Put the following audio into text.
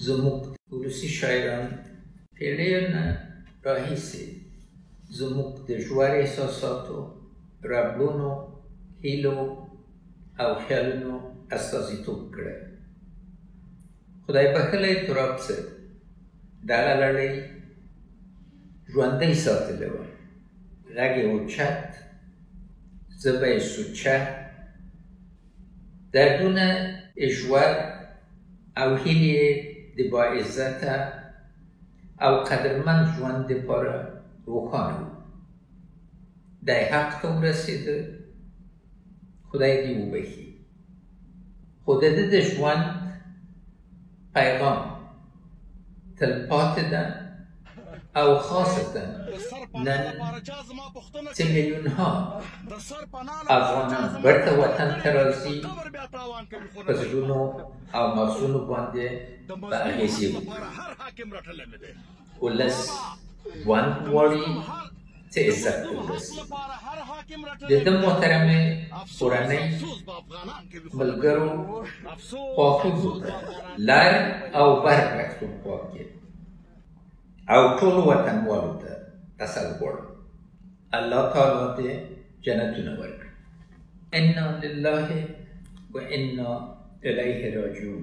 زموږ ولسي شاعران پیړیونه راهیسې زموږ د ژور احساساتو، ربړونو، هیلو او خیالونو استازیتوب کړی. خدای بښلی تراب صاحب دغه لړۍ ژوندۍ ساتلې وه. غږ یې اوچت، ژبه یې سوچه، دردونه یې ژور او هیلې یې د باعزته او قدرمند ژوند دپاره روښانه وو. دی حق ته ورسېده، خدای دې وبښي. خو د ده د ژوند پیغام تلپاتې ده او خاصتا نن چې میلیونها افغانان بیرته وطن ته راځي، په زړونو او مغزونو باندې به اغېزې وکړي. ولس ژوند غواړي چې عزت ته ورسي. د ده محترمې کورنۍ، ملګرو، خواخوږو ته لر او بر پښتونخوا کې او ټولو وطنوالو ته تسل غواړم. الله تعالی دې جنتونه ورکړي. انا لله و انا الیه راجعون.